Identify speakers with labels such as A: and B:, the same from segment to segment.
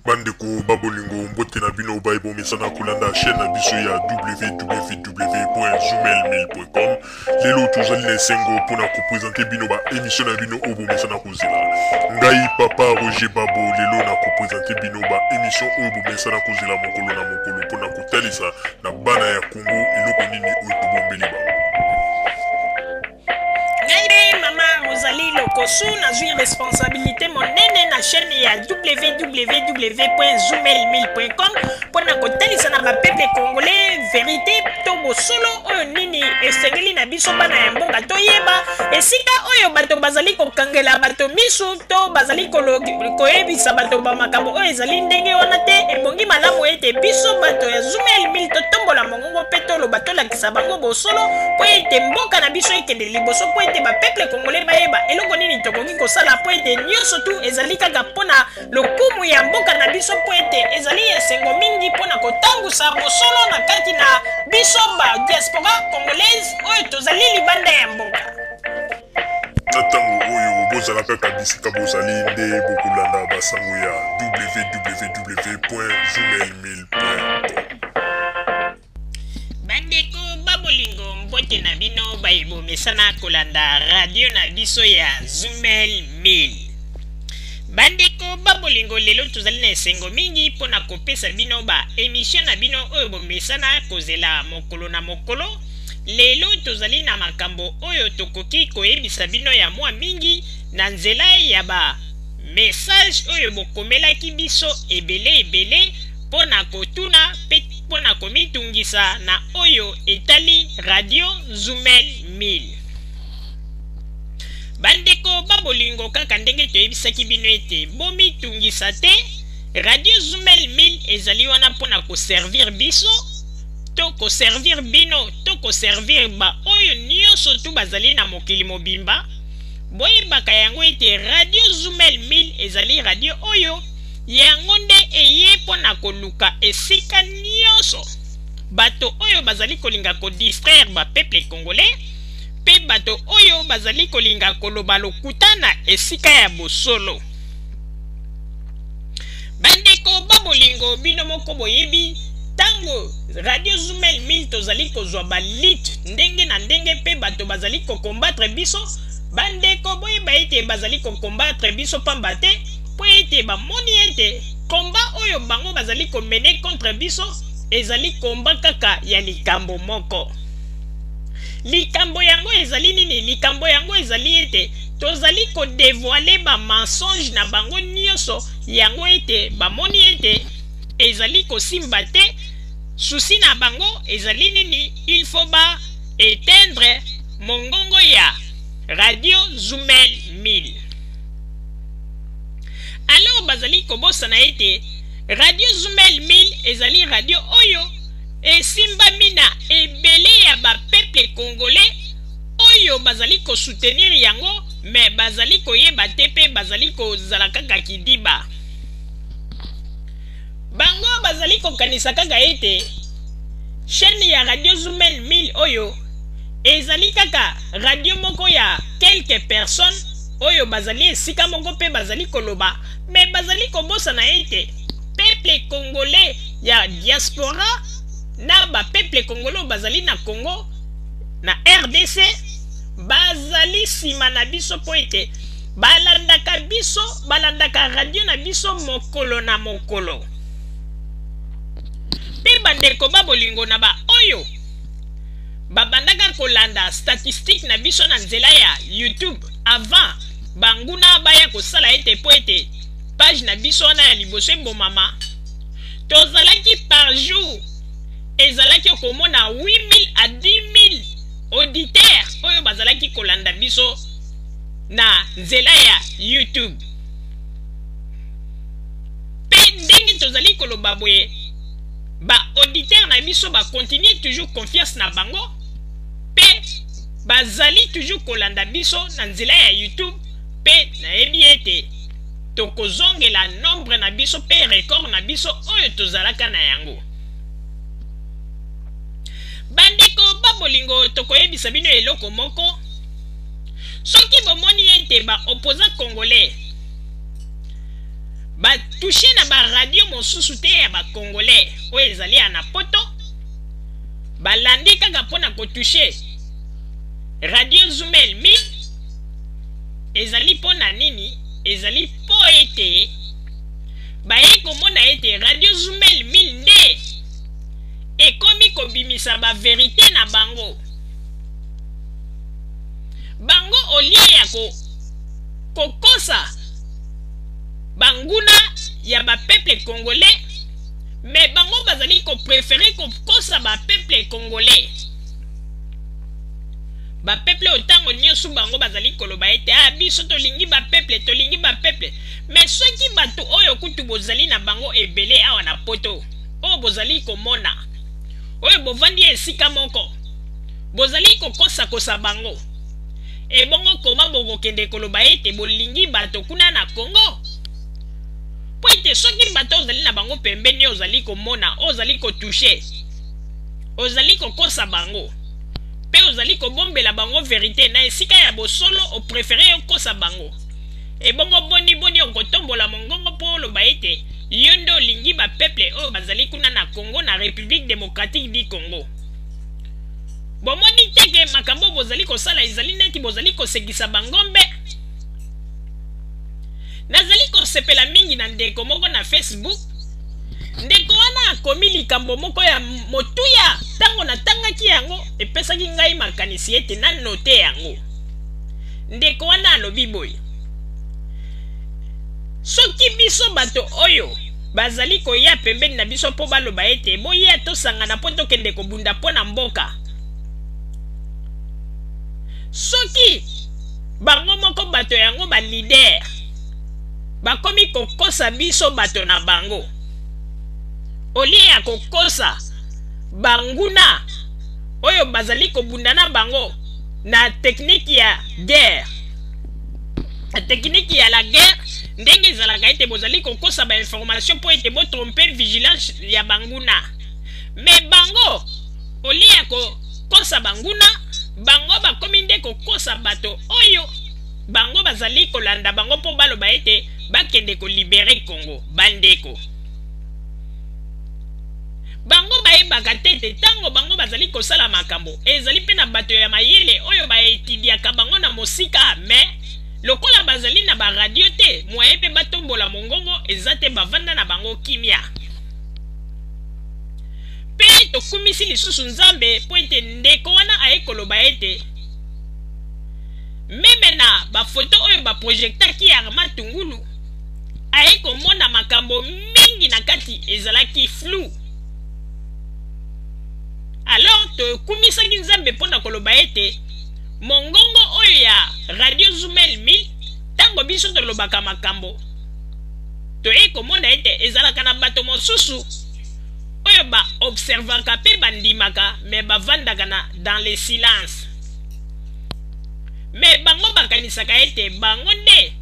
A: Bandeko babolingo mbote na bino baibo mesana kulanda chaîne na biso ya www.zoomel1000.com. Lelo tozali na sengo pona ko présenter bino ba émission na bino obo mesana kozela. Ngai papa Roger Babo lelo na ko présenter bino ba émission obo mesana kozela mokolo na mokolo pona ko talisa na bana ya Congo eloko nini oyo tobombeli ba.
B: Rosalie Lokosu na zui responsabilité monene na chaîne ya www.zoomel1000.com pona kotalisa na bapeple congolais vérité to bosolo oyo nini esengeli na biso bana ya mboka toyeba esika oyo bato bazali kokangela bato misu to bazali koyebisa bato bamakambo oyo ezali ndenge wana te ebongi malamu ete biso bato ya Zoomel 1000 totombola mongongo mpe toloba tolakisa bango bosolo po ete mboka na biso ekende liboso po ete bapeple congolais bayeba eloko nini tokoki kosala po ete nyonso tu ezali kaka mpona lokumu ya mboka na biso po ete ezali esengo mingi mpona kotangusa bosolo na kati na biso ba diaspora congolaise oyo tozali libanda ya mboka.
A: Na ntango oyo bozala kaka bisika bozali nde bokolanda basango ya www.zoomel1000.com.
B: Bandeko babolingo mbote na bino baibo mesana kolanda radio na biso ya Zoomel 1000. Bandeko babolingo lelo tozali na esengo mingi pona kopesa bino ba émission na bino oyo bomesana kozela mokolo na mokolo. Lelo tozali na makambo oyo tokoki koyebisa bino ya mwa mingi na nzela ya ba message oyo bokomelaki biso ebele pona kotuna pe pona komitungisa na oyo etali radio Zoomel 1000. Bandeko babolingo kaka ndenge toyebisaki bino ete bomitungisa te radio Zoomel 1000 ezali wana pona koservir biso to koservir bino to koservir ba oyo nyonso tu bazali na mokili mobimba. Boyebaka yango ete radio Zoomel 1000 ezali radio oyo yango nde eye pona koluka esika nyonso bato oyo bazali kolinga kodistraire ba peuple congolais pe bato oyo bazali kolinga koloba lokuta na esika ya bosolo. Bandeko babolingo bino moko boyebi tango radio Zoomel 1000 tozali kozwa balit ndenge na ndenge pe bato bazali kokombattre biso. Bandeko boyeba ete bazali kokombattre biso pamba te po ete bamoni ete komba oyo bango bazali komene contre biso ezali komba kaka ya likambo moko. Likambo yango ezali nini? Likambo yango ezali ete tozali kodevoile ba mensonge na bango nyonso yango ete bamoni ete ezali kosimba te. Susi na bango ezali nini? Il faut ba éteindre mongongo ya radio Zoomel 1000. Alors bazali kobosa na ete radio Zoomel 1000 ezali radio oyo esimba mina ebele ya ba peuple congolais oyo bazali ko soutenir yango mais bazali koyeba te pe bazali kozala kaka kidiba. Bango bazali kokanisa kaka ete chaîne ya radio Zoomel 1000 oyo ezali kaka radio moko ya quelques personnes oyo bazali esika moko pe bazali koloba mais bazali kobosa na ete peuple congolais ya diaspora na ba peuple congolais bazali na Congo na RDC bazali sima na biso po ete balandaka biso balandaka radio na biso mokolo na mokolo. Pe bandeko babolingo na ba oyo babandaka kolanda statistique na biso na nzela ya YouTube avant banguna baya kosala ete po ete page na biso wana ya liboso ebomama tozalaki par jour ezalaki okomona 8000 à 10000 auditeurs oyo bazalaki kolanda biso na nzela ya YouTube. Pe ndenge tozali koloba boye ba auditeur na biso ba continue toujours confiance na bango pe bazali toujours kolanda biso na nzela ya YouTube pe na ebi ete tokozongela nombre na biso pe record na biso oyo tozalaka na yango. Bandeko babolingo tokoyebisa bino eloko moko soki bomoni ete ba opposant congolais toucher na ba radio mosusu te ya ba congolais oyo ezali ya na poto balandi kaka mpona kotouche radio Zumel 1000 ezali mpona nini ezali mpo ete baye komona ete radio Zumel 1000 nde ekomi kobimisa ba verite na bango bango olie ya kokosa banguna ya ba peuple congolais mais bango bazali ko préférer kokosa ba peuple congolais ba peuple otango nyonso bango bazali koloba ete biso tolingi ba peuple mais soki bato oyo kutu bozali na bango ebele awa na poto oyo bozali komona oyo bovandi esika moko bozali kokosa bango ebongo koma bokokende koloba ete bolingi bato kuna na Congo po ete soki bato ozali na bango pembeni ozali komona ozali kotouche ozali kokosa bango pe ozali kobombela bango verite na esika ya bosolo o préféré okosa bango ebongo boni okotombola mongongo po oloba ete yo nde olingi ba peuple oyo bazali kuna na Congo na République démocratique du Congo bomoni teke makambo bozali kosala ezali neti bozali kosekisa bangombe nazali kosepela mingi na ndeko moko na Facebook ndeko wana akomi likambo moko ya motuya tango natangaki yango epesaki ngai makanisi ete na note yango ndeko wana alobi boye soki biso bato oyo bazali koya pembeni na biso po baloba ete boya tosangana po tokende kobunda po na mboka soki bango moko bato yango ba leader bakomi kokosa biso bato na bango olie ya kokosa banguna oyo bazali kobunda na bango na technique ya guerre technique ya la guerre ndenge ezalaka ete bozali kokosa ba information po ete botrompe vigilance ya banguna mais bango olie ya kokosa banguna bango bakomi nde kokosa bato oyo bango bazali kolanda bango po baloba ete bakende kolibere Congo bandeko bango bayebaka tete tango bango bazali kosala makambo ezali pe na bato ya mayele oyo baetidiaka bango na mosika mais lokola bazali na ba radio te moye pe batombola mongongo eza te bavanda na bango kimia pe tokumisi lisusu nzambe po ete ndeko wana aye koloba ete meme na bafoto oyo baprojektaki ya Armand Ngulu aye komona makambo mingi na kati ezalaki flou alors tokumisaki nzambe mpona koloba ete mongongo oyo ya radio Zumel 1000 tango biso tolobaka makambo toye komona ete ezalaka na bato mosusu oyo ba observaka pe bandimaka me bavandaka na dans le silence me bango bakanisaka ete bango nde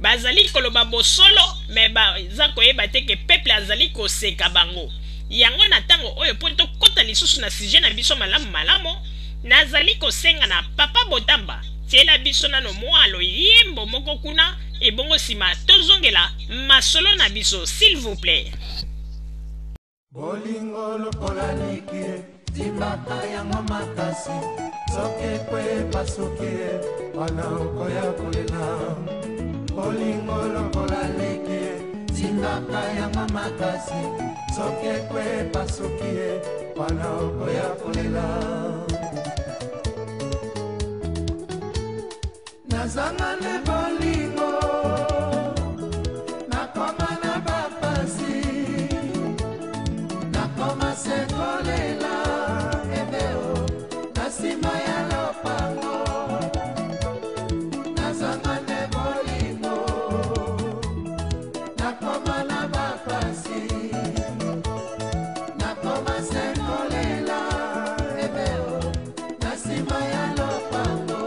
B: bazali koloba bosolo me baza koyeba te ke peuple azali koseka bango yango na tango oyo po tokota lisusu na sujet na biso malamu nazali kosenga na papa Botamba tiela biso nano mwalo yembo moko kuna ebongo sima tozongela masolo na biso s'il vous plaît.
C: Bolingo lokola likie timbaka yango makasi soke kwe pasukie wana okoya kolela. Bolingo lokola likie timbaka yango makasi soke kwe pasukie wana okoya kolela. Nazangane bolingo nakoma na bapasi nakoma sekolela ebeo nasima ya lopango. Nazangane bolingo nakoma na bapasi nakoma sekolela ebeo nasima ya lopango.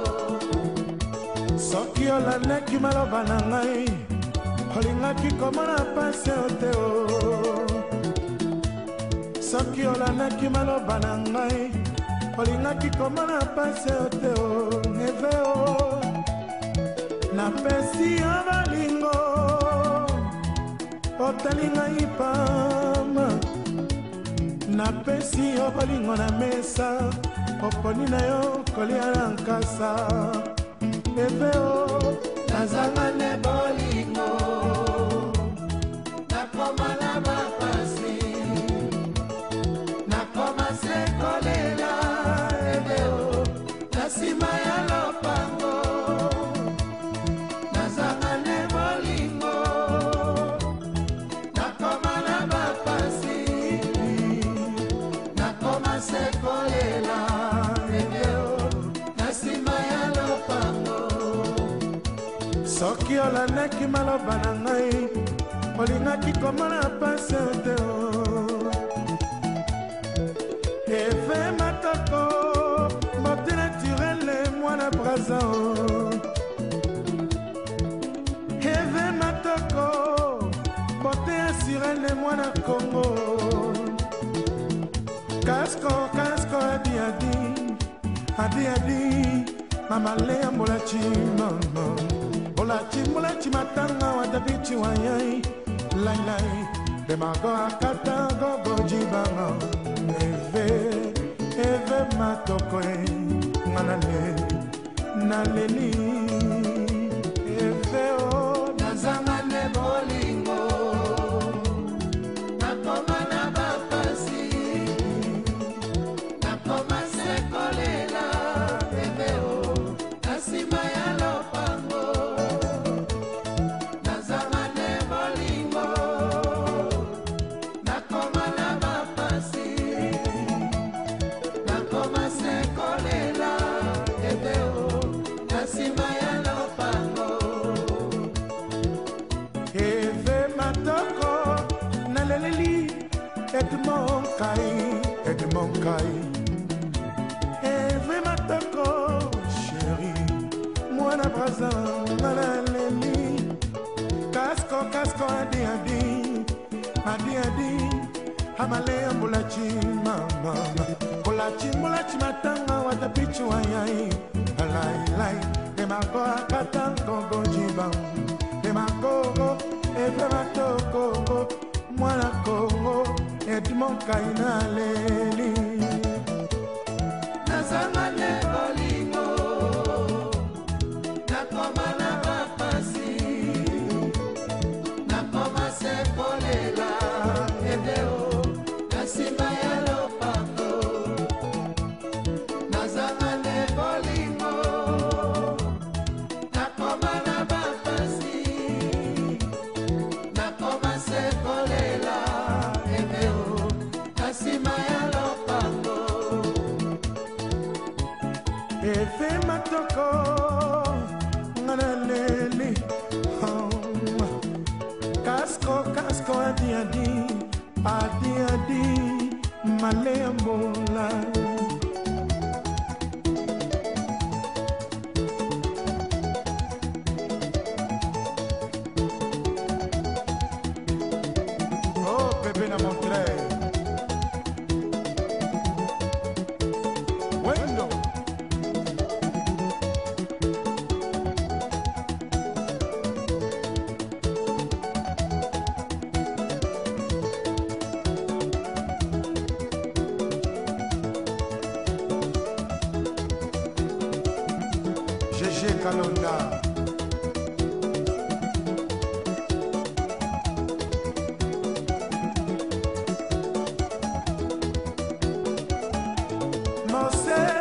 C: Soki olandaki maloba na ngai olingaki komona pasi ote o. Soki olandaki maloba na ngai olingaki komona pasi ote o. Eve o napesi ya balingo otali ngai pamba napesi yo bolingo na mesa oponi na yo kolia na nkasa eve o nazanga ne bolingo nakoma na mapasi nakoma se kolela eve o na nsima ya lopango nazanga ne bolingo nakoma na mapasi nakoma se kolela eve o na nsima ya lopango soki olandaki maloba na ngai olingaki komona pase te o eve matoko mote naturele mwana braza o eve matoko mote asirele mwana kongo kasko adi mama lea mbolachi mama mbolachi matanga wadabichi wayai lai demago akata gogo jibanga eve matoko naleli eve o nazanga ne bolingo nakoma na bapasi nakoma se kolela eve o na nsima ya lopango nazanga ne bolingo nakoma na bapasi nakoma se kolela eve o na nsima ya lopango eve matoko naleleli Edmond Kai eve matoko chéri mwana braza naleleli kasko adi amalea mbulachi mama mbulachi matanga watapichi wayai lai demago akata gogo jibang demagogo eve matoko mwana kongo Edmond Kai naleli nazanga ne bolingo nakoma na bapasi nakoma se kolela eve o na nsima ya lopango nazanga ne bolingo nakoma na bapasi nakoma se kolela eve o na nsima ya lopango eve matoko ngaleli kasko adi malea mbola oh bébé na Monterey wendo GG Kalonda Mose